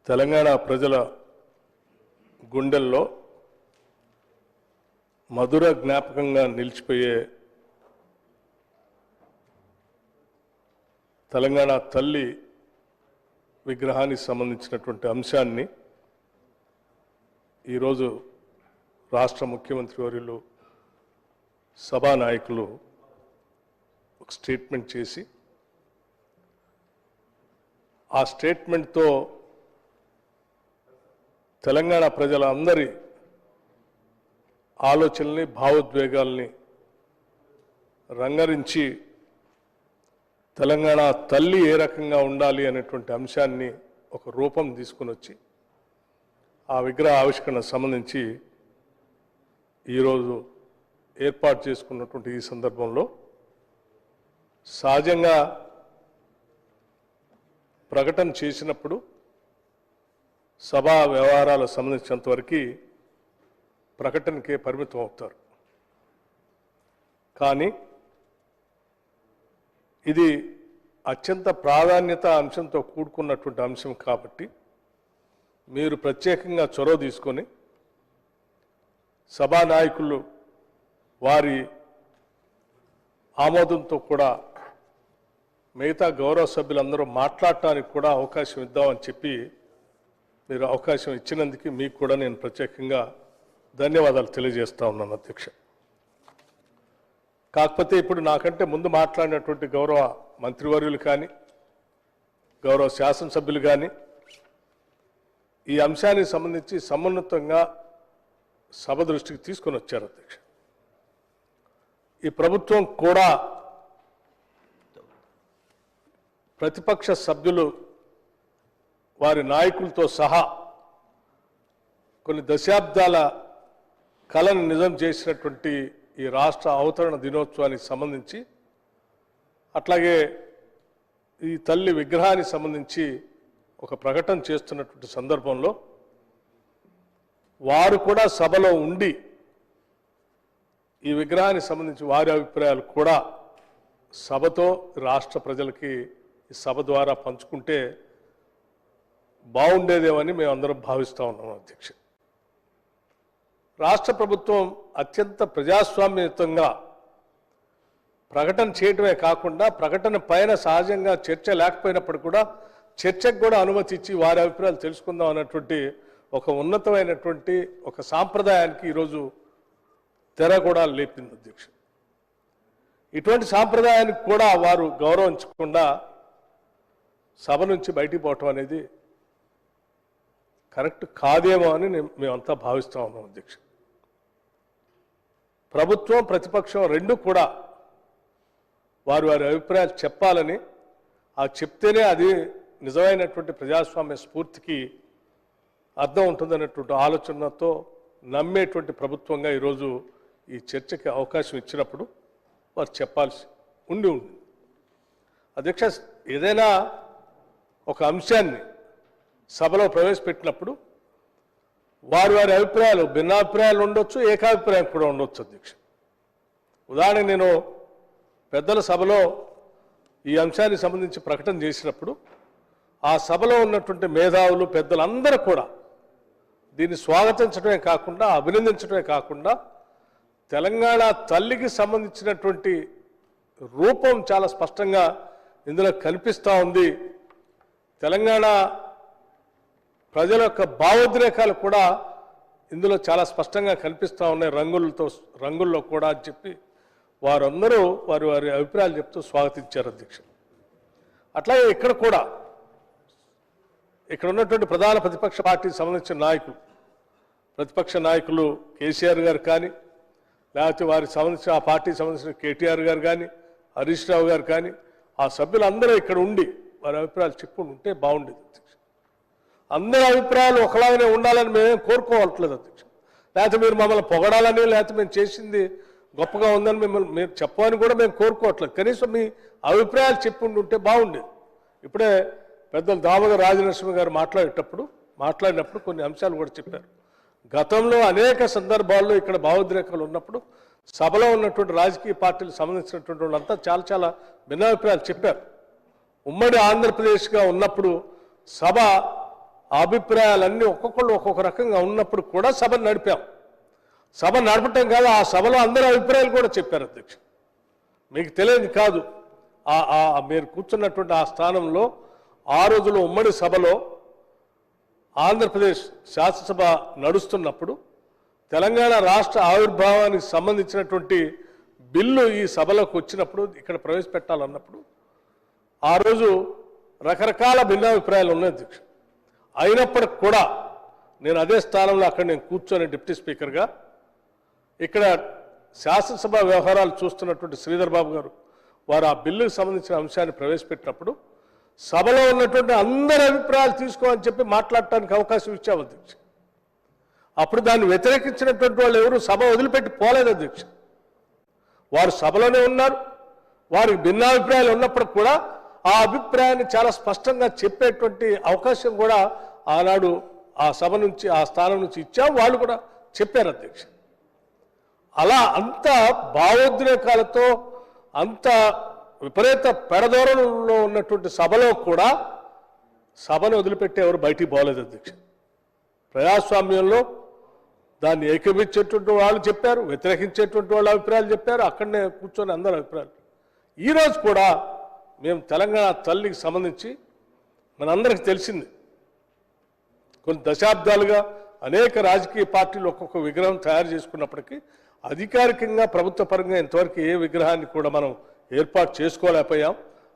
తెలంగాణ ప్రజల గుండెల్లో మధుర జ్ఞాపకంగా నిలిచిపోయే తెలంగాణ తల్లి విగ్రహానికి సంబంధించినటువంటి అంశాన్ని ఈరోజు రాష్ట్ర ముఖ్యమంత్రి వర్యులు సభానాయకులు ఒక స్టేట్మెంట్ చేసి ఆ స్టేట్మెంట్తో తెలంగాణ ప్రజల అందరి ఆలోచనల్ని భావోద్వేగాల్ని రంగరించి తెలంగాణ తల్లి ఏ రకంగా ఉండాలి అనేటువంటి అంశాన్ని ఒక రూపం తీసుకుని వచ్చి ఆ విగ్రహ ఆవిష్కరణ సంబంధించి ఈరోజు ఏర్పాటు చేసుకున్నటువంటి ఈ సందర్భంలో సహజంగా ప్రకటన చేసినప్పుడు సభా వ్యవహారాలకు సంబంధించినంతవరకు ప్రకటనకే పరిమితం అవుతారు. కానీ ఇది అత్యంత ప్రాధాన్యత అంశంతో కూడుకున్నటువంటి అంశం కాబట్టి మీరు ప్రత్యేకంగా చొరవ తీసుకొని సభానాయకులు వారి ఆమోదంతో కూడా మిగతా గౌరవ సభ్యులందరూ మాట్లాడటానికి కూడా అవకాశం ఇద్దామని చెప్పి మీరు అవకాశం ఇచ్చినందుకు మీకు కూడా నేను ప్రత్యేకంగా ధన్యవాదాలు తెలియజేస్తా ఉన్నాను అధ్యక్ష. కాకపోతే ఇప్పుడు నాకంటే ముందు మాట్లాడినటువంటి గౌరవ మంత్రివర్యులు కానీ గౌరవ శాసనసభ్యులు కానీ ఈ అంశానికి సంబంధించి సమున్నతంగా సభ దృష్టికి తీసుకొని వచ్చారు అధ్యక్ష. ఈ ప్రభుత్వం కూడా ప్రతిపక్ష సభ్యులు వారి నాయకులతో సహా కొన్ని దశాబ్దాల కళను నిజం చేసినటువంటి ఈ రాష్ట్ర అవతరణ దినోత్సవానికి సంబంధించి అట్లాగే ఈ తల్లి విగ్రహానికి సంబంధించి ఒక ప్రకటన చేస్తున్నటువంటి సందర్భంలో వారు కూడా సభలో ఉండి ఈ విగ్రహానికి సంబంధించి వారి అభిప్రాయాలు కూడా సభతో రాష్ట్ర ప్రజలకి ఈ సభ ద్వారా పంచుకుంటే బాగుండేదేమని మేము అందరం భావిస్తూ ఉన్నాం అధ్యక్ష. రాష్ట్ర ప్రభుత్వం అత్యంత ప్రజాస్వామ్యయుతంగా ప్రకటన చేయటమే కాకుండా ప్రకటన పైన సహజంగా చర్చ లేకపోయినప్పుడు కూడా చర్చకు కూడా అనుమతి ఇచ్చి వారి అభిప్రాయాలు తెలుసుకుందాం అన్నటువంటి ఒక ఉన్నతమైనటువంటి ఒక సాంప్రదాయానికి ఈరోజు తెర కూడా లేపింది అధ్యక్ష. ఇటువంటి సాంప్రదాయానికి కూడా వారు గౌరవించకుండా సభ నుంచి బయటికి పోవటం అనేది కరెక్ట్ కాదేమో అని మేమంతా భావిస్తూ ఉన్నాం అధ్యక్ష. ప్రభుత్వం ప్రతిపక్షం రెండు కూడా వారి వారి అభిప్రాయాలు చెప్పాలని ఆ చెప్తేనే అది నిజమైనటువంటి ప్రజాస్వామ్య స్ఫూర్తికి అర్థం ఉంటుందనేటువంటి ఆలోచనతో నమ్మేటువంటి ప్రభుత్వంగా ఈరోజు ఈ చర్చకి అవకాశం ఇచ్చినప్పుడు వారు చెప్పాల్సి ఉండి అధ్యక్ష. ఏదైనా ఒక అంశాన్ని సభలో ప్రవేశపెట్టినప్పుడు వారి వారి అభిప్రాయాలు భిన్నాభిప్రాయాలు ఉండొచ్చు, ఏకాభిప్రాయం కూడా ఉండొచ్చు అధ్యక్ష. ఉదాహరణకు నేను పెద్దల సభలో ఈ అంశానికి సంబంధించి ప్రకటన చేసినప్పుడు ఆ సభలో ఉన్నటువంటి మేధావులు పెద్దలందరూ కూడా దీన్ని స్వాగతించడమే కాకుండా అభినందించడమే కాకుండా తెలంగాణ తల్లికి సంబంధించినటువంటి రూపం చాలా స్పష్టంగా ఇందులో కనిపిస్తూ ఉంది. తెలంగాణ ప్రజల యొక్క భావోద్రేకాలు కూడా ఇందులో చాలా స్పష్టంగా కనిపిస్తూ ఉన్నాయి రంగుల్లో కూడా అని చెప్పి వారందరూ వారి వారి అభిప్రాయాలు చెప్తూ స్వాగతించారు అధ్యక్ష. అట్లాగే ఇక్కడ కూడా ఇక్కడ ఉన్నటువంటి ప్రధాన ప్రతిపక్ష పార్టీకి సంబంధించిన ప్రతిపక్ష నాయకులు కేసీఆర్ గారు కానీ లేకపోతే వారికి సంబంధించిన ఆ పార్టీకి సంబంధించిన కేటీఆర్ గారు కానీ హరీష్ రావు గారు కానీ ఆ సభ్యులందరూ ఇక్కడ ఉండి వారి అభిప్రాయాలు చెప్పుకుని ఉంటే బాగుండేది అధ్యక్ష. అందరి అభిప్రాయాలు ఒకలాగానే ఉండాలని మేమేం కోరుకోవట్లేదు అధ్యక్ష. లేకపోతే మీరు మమ్మల్ని పొగడాలని లేకపోతే మేము చేసింది గొప్పగా ఉందని మీరు చెప్పని కూడా మేము కోరుకోవట్లేదు. కనీసం మీ అభిప్రాయాలు చెప్పుకుంటూ ఉంటే బాగుండేది. ఇప్పుడే పెద్దలు దామోదర రాజనరసింహ గారు మాట్లాడినప్పుడు కొన్ని అంశాలు కూడా చెప్పారు. గతంలో అనేక సందర్భాల్లో ఇక్కడ భావోద్రేకాలు ఉన్నప్పుడు సభలో ఉన్నటువంటి రాజకీయ పార్టీలకు సంబంధించినటువంటి వాళ్ళంతా చాలా చాలా భిన్నాభిప్రాయాలు చెప్పారు. ఉమ్మడి ఆంధ్రప్రదేశ్గా ఉన్నప్పుడు సభ ఆ అభిప్రాయాలన్నీ ఒక్కొక్కళ్ళు ఒక్కొక్క రకంగా ఉన్నప్పుడు కూడా సభ నడిపాం. సభ నడపటం కాదు, ఆ సభలో అందరి అభిప్రాయాలు కూడా చెప్పారు అధ్యక్ష. మీకు తెలియదు కాదు, మీరు కూర్చున్నటువంటి ఆ స్థానంలో ఆ రోజులో ఉమ్మడి సభలో ఆంధ్రప్రదేశ్ శాసనసభ నడుస్తున్నప్పుడు తెలంగాణ రాష్ట్ర ఆవిర్భావానికి సంబంధించినటువంటి బిల్లు ఈ సభలోకి వచ్చినప్పుడు, ఇక్కడ ప్రవేశపెట్టాలన్నప్పుడు ఆ రోజు రకరకాల భిన్నాభిప్రాయాలు ఉన్నాయి అధ్యక్ష. అయినప్పటికి కూడా నేను అదే స్థానంలో అక్కడ నేను కూర్చొని డిప్యూటీ స్పీకర్గా ఇక్కడ శాసనసభ వ్యవహారాలు చూస్తున్నటువంటి శ్రీధర్ బాబు గారు వారు ఆ బిల్లుకు సంబంధించిన అంశాన్ని ప్రవేశపెట్టినప్పుడు సభలో ఉన్నటువంటి అందరి అభిప్రాయాలు తీసుకోమని చెప్పి మాట్లాడటానికి అవకాశం ఇచ్చాము అధ్యక్ష. అప్పుడు దాన్ని వ్యతిరేకించినటువంటి వాళ్ళు ఎవరు సభ వదిలిపెట్టి పోలేదు అధ్యక్ష. వారు సభలోనే ఉన్నారు. వారికి భిన్నాభిప్రాయాలు ఉన్నప్పుడు కూడా ఆ అభిప్రాయాన్ని చాలా స్పష్టంగా చెప్పేటువంటి అవకాశం కూడా ఆనాడు ఆ సభ నుంచి ఆ స్థానం నుంచి ఇచ్చాం. వాళ్ళు కూడా చెప్పారు అధ్యక్ష. అలా అంత భావోద్రేకాలతో అంత విపరీత పెడదోరణలో ఉన్నటువంటి సభలో కూడా సభను వదిలిపెట్టి ఎవరు బయటికి పోలేదు అధ్యక్ష. ప్రజాస్వామ్యంలో దాన్ని ఏకీభవించేటువంటి వాళ్ళు చెప్పారు, వ్యతిరేకించేటువంటి వాళ్ళ అభిప్రాయాలు చెప్పారు. అక్కడనే కూర్చొని అందరి అభిప్రాయాలు. ఈరోజు కూడా మేము తెలంగాణ తల్లికి సంబంధించి మనందరికీ తెలిసింది, కొన్ని దశాబ్దాలుగా అనేక రాజకీయ పార్టీలు ఒక్కొక్క విగ్రహం తయారు చేసుకున్నప్పటికీ అధికారికంగా ప్రభుత్వ పరంగా ఇంతవరకు ఏ విగ్రహాన్ని కూడా మనం ఏర్పాటు చేసుకోలేకపోయాం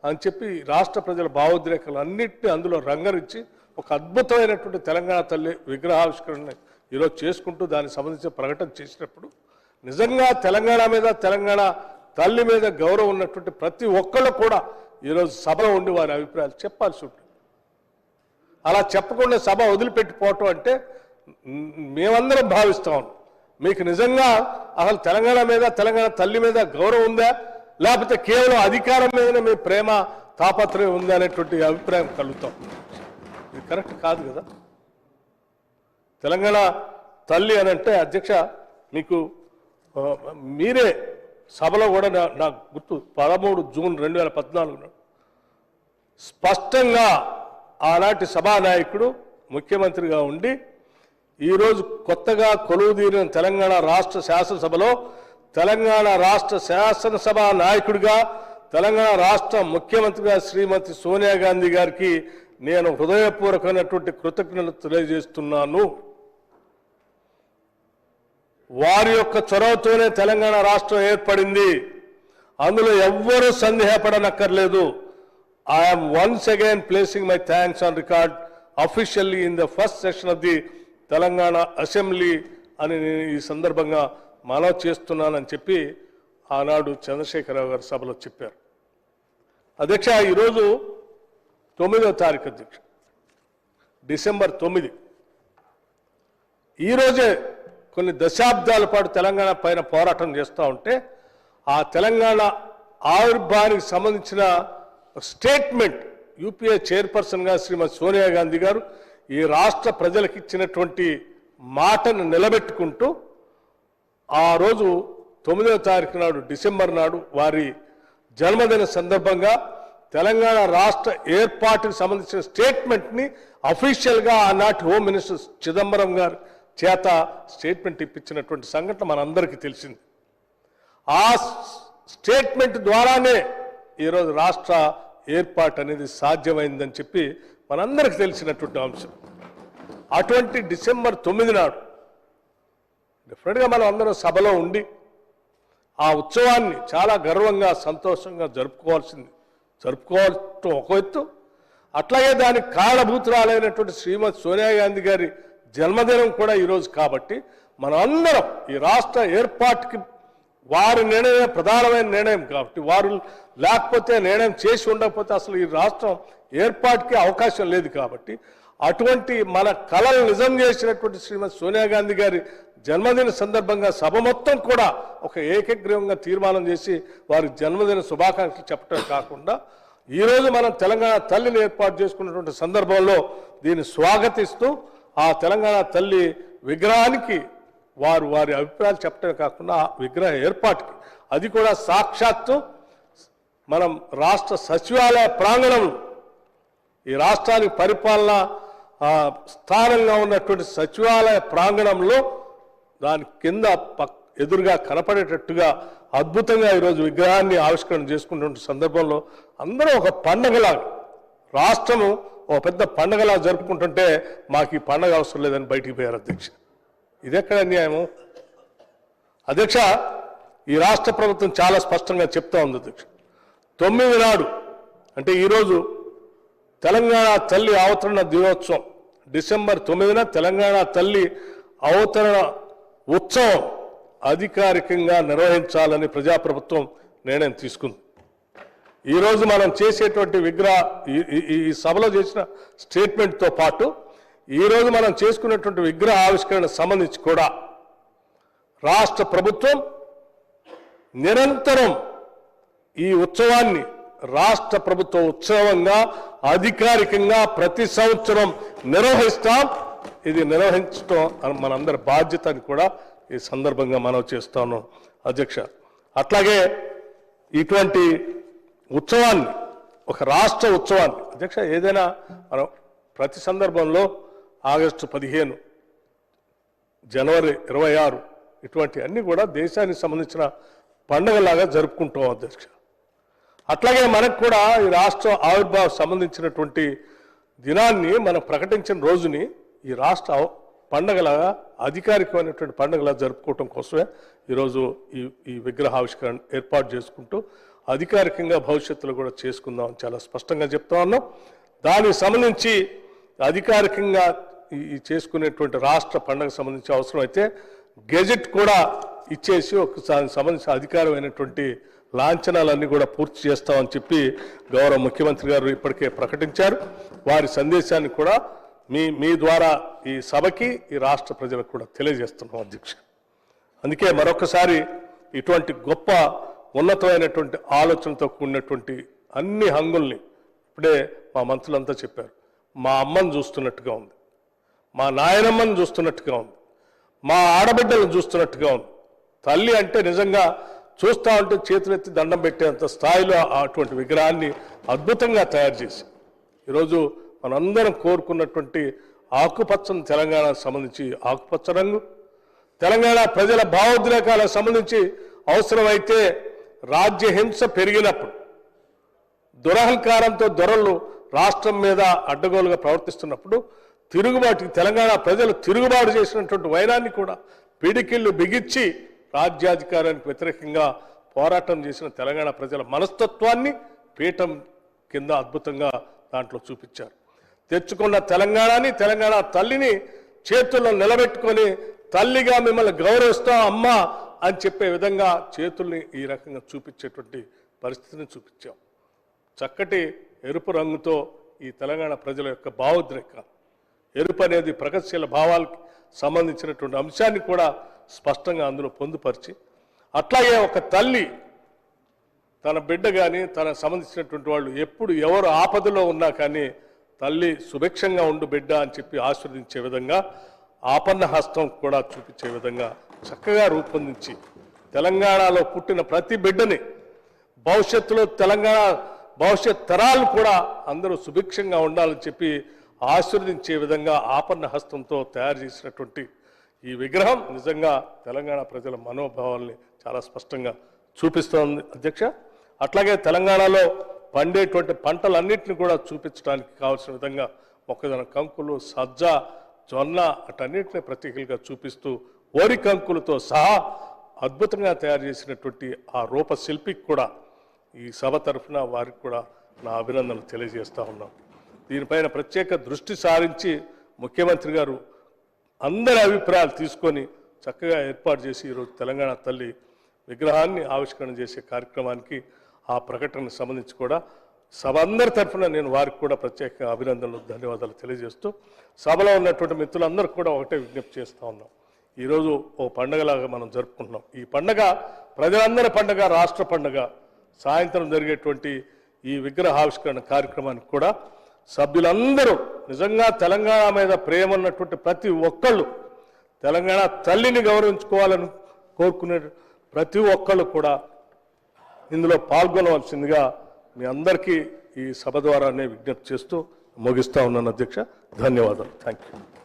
అని చెప్పి రాష్ట్ర ప్రజల భావోద్రేకాలు అన్నింటినీ అందులో రంగరించి ఒక అద్భుతమైనటువంటి తెలంగాణ తల్లి విగ్రహావిష్కరణ ఈరోజు చేసుకుంటూ దానికి సంబంధించిన ప్రకటన చేసినప్పుడు నిజంగా తెలంగాణ మీద, తెలంగాణ తల్లి మీద గౌరవం ఉన్నటువంటి ప్రతి ఒక్కళ్ళు కూడా ఈరోజు సభలో ఉండి వారి అభిప్రాయాలు చెప్పాల్సి ఉంటుంది. అలా చెప్పకుండా సభ వదిలిపెట్టిపోవటం అంటే మేమందరం భావిస్తాం, మీకు నిజంగా అసలు తెలంగాణ మీద, తెలంగాణ తల్లి మీద గౌరవం ఉందా, లేకపోతే కేవలం అధికారం మీదనే మీ ప్రేమ తాపత్రయం ఉందా అనేటువంటి అభిప్రాయం కలుగుతాం. ఇది కరెక్ట్ కాదు కదా. తెలంగాణ తల్లి అని అంటే అధ్యక్ష, మీకు మీరే సభలో కూడా నాకు గుర్తు 13 జూన్ 2014 స్పష్టంగా ఆనాటి సభానాయకుడు ముఖ్యమంత్రిగా ఉండి ఈరోజు కొత్తగా కొలువుదీరిన తెలంగాణ రాష్ట్ర శాసనసభలో తెలంగాణ రాష్ట్ర శాసనసభ నాయకుడిగా తెలంగాణ రాష్ట్ర ముఖ్యమంత్రిగా శ్రీమతి సోనియా గాంధీ గారికి నేను హృదయపూర్వకమైనటువంటి కృతజ్ఞతలు తెలియజేస్తున్నాను. వారి యొక్క చొరవతోనే తెలంగాణ రాష్ట్రం ఏర్పడింది, అందులో ఎవ్వరూ సందేహపడనక్కర్లేదు. I'm once again placing my thanks on record officially in the first session of the Telangana assembly అని నేను ఈ సందర్భంగా మనవి చేస్తున్నానని చెప్పి ఆనాడు చంద్రశేఖరరావు గారు సభలో చెప్పారు. అధ్యక్ష, ఈరోజు 9వ తారీఖు అధ్యక్ష, డిసెంబర్ 9. ఈరోజే కొన్ని దశాబ్దాల పాటు తెలంగాణ పైన పోరాటం చేస్తూ ఉంటే ఆ తెలంగాణ ఆవిర్భావానికి సంబంధించిన స్టేట్మెంట్ యూపీఏ చైర్పర్సన్గా శ్రీమతి సోనియా గాంధీ గారు ఈ రాష్ట్ర ప్రజలకు ఇచ్చినటువంటి మాటను నిలబెట్టుకుంటూ ఆ రోజు 9వ తారీఖు నాడు డిసెంబర్ నాడు వారి జన్మదిన సందర్భంగా తెలంగాణ రాష్ట్ర ఏర్పాటుకు సంబంధించిన స్టేట్మెంట్ని అఫీషియల్గా ఆనాటి హోమ్ మినిస్టర్ చిదంబరం గారు చేత స్టేట్మెంట్ ఇప్పించినటువంటి సంఘటన మనందరికీ తెలిసింది. ఆ స్టేట్మెంట్ ద్వారానే ఈరోజు రాష్ట్ర ఏర్పాటు అనేది సాధ్యమైందని చెప్పి మనందరికీ తెలిసినటువంటి అంశం. అటువంటి డిసెంబర్ 9 నాడు డెఫినెట్గా మనం అందరం సభలో ఉండి ఆ ఉత్సవాన్ని చాలా గర్వంగా సంతోషంగా జరుపుకోవటం ఒక ఎత్తు, అట్లాగే దానికి కారణభూతురాలైనటువంటి శ్రీమతి సోనియా గాంధీ గారి జన్మదినం కూడా ఈరోజు కాబట్టి మనం అందరం ఈ రాష్ట్ర ఏర్పాటుకి వారి నిర్ణయమే ప్రధానమైన నిర్ణయం కాబట్టి వారు లేకపోతే నిర్ణయం చేసి ఉండకపోతే అసలు ఈ రాష్ట్రం ఏర్పాటుకి అవకాశం లేదు కాబట్టి అటువంటి మన కళలు నిజం చేసినటువంటి శ్రీమతి సోనియా గాంధీ గారి జన్మదిన సందర్భంగా సభ మొత్తం కూడా ఒక ఏకగ్రీవంగా తీర్మానం చేసి వారి జన్మదిన శుభాకాంక్షలు చెప్పడం కాకుండా ఈరోజు మనం తెలంగాణ తల్లిని ఏర్పాటు చేసుకున్నటువంటి సందర్భంలో దీన్ని స్వాగతిస్తూ ఆ తెలంగాణ తల్లి విగ్రహానికి వారి అభిప్రాయాలు చెప్పడమే కాకుండా ఆ విగ్రహ ఏర్పాటుకి అది కూడా సాక్షాత్తు మనం రాష్ట్ర సచివాలయ ప్రాంగణంలో ఈ రాష్ట్రానికి పరిపాలన స్థానంగా ఉన్నటువంటి సచివాలయ ప్రాంగణంలో దాని కింద ఎదురుగా కనపడేటట్టుగా అద్భుతంగా ఈరోజు విగ్రహాన్ని ఆవిష్కరణ చేసుకున్నటువంటి సందర్భంలో అందరూ ఒక పండగలాగా రాష్ట్రము ఒక పెద్ద పండగలా జరుపుకుంటుంటే మాకు ఈ పండగ అవసరం లేదని బయటికి పోయారు అధ్యక్ష. ఇదెక్కడ అన్యాయము అధ్యక్ష? ఈ రాష్ట్ర ప్రభుత్వం చాలా స్పష్టంగా చెప్తా ఉంది అధ్యక్ష. 9 నాడు అంటే ఈరోజు తెలంగాణ తల్లి అవతరణ దినోత్సవం డిసెంబర్ 9న తెలంగాణ తల్లి అవతరణ ఉత్సవం అధికారికంగా నిర్వహించాలని ప్రజాప్రభుత్వం నిర్ణయం తీసుకుంది. ఈరోజు మనం చేసేటువంటి ఈ సభలో చేసిన స్టేట్మెంట్తో పాటు ఈరోజు మనం చేసుకున్నటువంటి విగ్రహ ఆవిష్కరణ సంబంధించి కూడా రాష్ట్ర ప్రభుత్వం నిరంతరం ఈ ఉత్సవాన్ని రాష్ట్ర ప్రభుత్వ ఉత్సవంగా అధికారికంగా ప్రతి సంవత్సరం నిర్వహిస్తాం. ఇది నిర్వహించడం మనందరి బాధ్యత అని కూడా ఈ సందర్భంగా మనం చేస్తాను అధ్యక్ష. అట్లాగే ఇటువంటి ఉత్సవాన్ని ఒక రాష్ట్ర ఉత్సవాన్ని అధ్యక్ష ఏదైనా మనం ప్రతి సందర్భంలో ఆగస్టు 15 జనవరి 26 ఇటువంటి అన్ని కూడా దేశానికి సంబంధించిన పండుగలాగా జరుపుకుంటాం అధ్యక్ష. అట్లాగే మనకు కూడా ఈ రాష్ట్ర ఆవిర్భావం సంబంధించినటువంటి దినాన్ని మనం ప్రకటించిన రోజుని ఈ రాష్ట్ర పండుగలాగా అధికారికమైనటువంటి పండుగలా జరుపుకోవటం కోసమే ఈరోజు ఈ విగ్రహావిష్కరణ ఏర్పాటు చేసుకుంటూ అధికారికంగా భవిష్యత్తులో కూడా చేసుకుందాం చాలా స్పష్టంగా చెప్తా ఉన్నాం. దానికి సంబంధించి అధికారికంగా ఈ చేసుకునేటువంటి రాష్ట్ర పండుగ సంబంధించి అవసరమైతే గెజెట్ కూడా ఇచ్చేసి ఒకసారి సంబంధించిన అధికారమైనటువంటి లాంఛనాలన్నీ కూడా పూర్తి చేస్తామని చెప్పి గౌరవ ముఖ్యమంత్రి గారు ఇప్పటికే ప్రకటించారు. వారి సందేశాన్ని కూడా మీ ద్వారా ఈ సభకి ఈ రాష్ట్ర ప్రజలకు కూడా తెలియజేస్తున్నాం అధ్యక్ష. అందుకే మరొకసారి ఇటువంటి గొప్ప ఉన్నతమైనటువంటి ఆలోచనతో కూడినటువంటి అన్ని హంగుల్ని ఇప్పుడే మా మంత్రులంతా చెప్పారు. మా అమ్మను చూస్తున్నట్టుగా ఉంది, మా నాయనమ్మను చూస్తున్నట్టుగా ఉంది, మా ఆడబిడ్డలను చూస్తున్నట్టుగా ఉంది. తల్లి అంటే నిజంగా చూస్తూ ఉంటే చేతులెత్తి దండం పెట్టేంత స్థాయిలో అటువంటి విగ్రహాన్ని అద్భుతంగా తయారు చేసి ఈరోజు మనందరం కోరుకున్నటువంటి ఆకుపచ్చని తెలంగాణకు సంబంధించి ఆకుపచ్చ రంగు, తెలంగాణ ప్రజల భావోద్రేకాలకు సంబంధించి అవసరమైతే రాజ్యహింస పెరిగినప్పుడు దురహంకారంతో దొరలు రాష్ట్రం మీద అడ్డగోలుగా ప్రవర్తిస్తున్నప్పుడు తిరుగుబాటుకి తెలంగాణ ప్రజలు తిరుగుబాటు చేసినటువంటి వైరాన్ని కూడా పిడికిళ్ళు బిగించి రాజ్యాధికారానికి వ్యతిరేకంగా పోరాటం చేసిన తెలంగాణ ప్రజల మనస్తత్వాన్ని పీఠం కింద అద్భుతంగా దాంట్లో చూపించారు. తెచ్చుకున్న తెలంగాణని తెలంగాణ తల్లిని చేతుల్లో నిలబెట్టుకొని తల్లిగా మిమ్మల్ని గౌరవిస్తాం అమ్మా అని చెప్పే విధంగా చేతుల్ని ఈ రకంగా చూపించేటువంటి పరిస్థితిని చూపించాం. చక్కటి ఎరుపు రంగుతో ఈ తెలంగాణ ప్రజల యొక్క భావోద్రేకాలు, ఎరుపు అనేది ప్రగతిశీల భావాలకు సంబంధించినటువంటి అంశాన్ని కూడా స్పష్టంగా అందులో పొందుపరిచి అట్లాగే ఒక తల్లి తన బిడ్డ కానీ తనకు సంబంధించినటువంటి వాళ్ళు ఎప్పుడు ఎవరు ఆపదలో ఉన్నా కానీ తల్లి సుభిక్షంగా ఉండు బిడ్డ అని చెప్పి ఆశీర్వదించే విధంగా ఆపన్న హస్తం కూడా చూపించే విధంగా చక్కగా రూపొందించి తెలంగాణలో పుట్టిన ప్రతి బిడ్డని భవిష్యత్తులో తెలంగాణ భవిష్యత్ తరాలు కూడా అందరూ సుభిక్షంగా ఉండాలని చెప్పి ఆశీర్వదించే విధంగా ఆపన్న హస్తంతో తయారు చేసినటువంటి ఈ విగ్రహం నిజంగా తెలంగాణ ప్రజల మనోభావాల్ని చాలా స్పష్టంగా చూపిస్తోంది అధ్యక్ష. అట్లాగే తెలంగాణలో పండేటువంటి పంటలన్నింటినీ కూడా చూపించడానికి కావాల్సిన విధంగా మొక్కజొన్న కంకులు, సజ్జ, జొన్న అటన్నిటిని ప్రతీకలుగా చూపిస్తూ వరి కంకులతో సహా అద్భుతంగా తయారు చేసినటువంటి ఆ రూపశిల్పికి కూడా ఈ సభ తరఫున వారికి కూడా నా అభినందనలు తెలియజేస్తూ ఉన్నాం. దీనిపైన ప్రత్యేక దృష్టి సారించి ముఖ్యమంత్రి గారు అందరి అభిప్రాయాలు తీసుకొని చక్కగా ఏర్పాటు చేసి ఈరోజు తెలంగాణ తల్లి విగ్రహాన్ని ఆవిష్కరణ చేసే కార్యక్రమానికి ఆ ప్రకటనకు సంబంధించి కూడా సభ అందరి తరఫున నేను వారికి కూడా ప్రత్యేక అభినందనలు ధన్యవాదాలు తెలియజేస్తూ సభలో ఉన్నటువంటి మిత్రులందరూ కూడా ఒకటే విజ్ఞప్తి చేస్తూ ఉన్నాం. ఈరోజు ఓ పండగలాగా మనం జరుపుకుంటున్నాం. ఈ పండగ ప్రజలందరి పండగ, రాష్ట్ర పండగ. సాయంత్రం జరిగేటువంటి ఈ విగ్రహావిష్కరణ కార్యక్రమానికి కూడా సభ్యులందరూ నిజంగా తెలంగాణ మీద ప్రేమ ఉన్నటువంటి ప్రతి ఒక్కళ్ళు, తెలంగాణ తల్లిని గౌరవించుకోవాలని కోరుకునే ప్రతి ఒక్కళ్ళు కూడా ఇందులో పాల్గొనవలసిందిగా మీ అందరికీ ఈ సభ ద్వారానే విజ్ఞప్తి చేస్తూ ముగిస్తా ఉన్నాను అధ్యక్ష. ధన్యవాదాలు. Thank you.